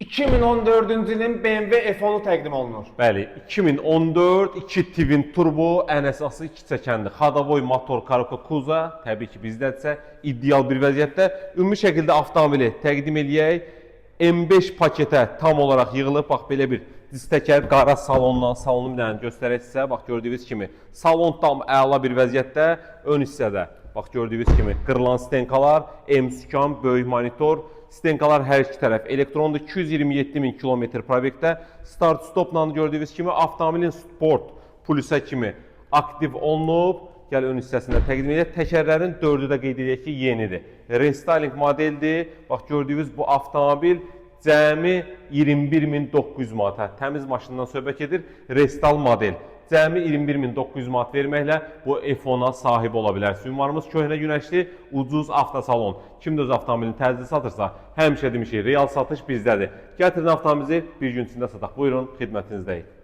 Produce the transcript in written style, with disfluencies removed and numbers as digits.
2014-cü ilin BMW F10'u təqdim olunur. Bəli, 2014 2 Twin Turbo, ən əsası 2 çəkənli Xadavoy motor Karoka Kuza, təbii ki bizdədirsə ideal bir vəziyyətdə. Ümumi şəkildə avtomobili təqdim eləyək. M5 paketə tam olaraq yığılıb, bax belə bir diz təkər qara salondan, salonu bir dənə göstərək sizə. Bax gördüyünüz kimi salon tam əla bir vəziyyətdə, ön hissədə bax gördüyünüz kimi qırılan stenkalar, M-sükan, böyük monitor, stenkalar hər iki tərəf elektronda 227.000 km probekdə, start stopla gördüyünüz kimi avtomobilin sport plusa kimi aktiv olunub. Gəl ön hissəsində təqdim edək. Təkərlərin 4-ü də qeyd edək ki yenidir. Restyling modeldir. Bax gördüyünüz bu avtomobil cəmi 21.900 manata. Təmiz maşından söhbət edir. Restal model. Cəmi 21.900 manat verməklə bu F10'a sahib ola bilərsiniz. Ünvanımız köhnə günəşli, ucuz avtosalon. Kim də öz avtomobilini təzəli satırsa, həmişə demişik, real satış bizdədir. Gətirin avtomobilinizi bir gün içində sataq. Buyurun, xidmətinizdəyik.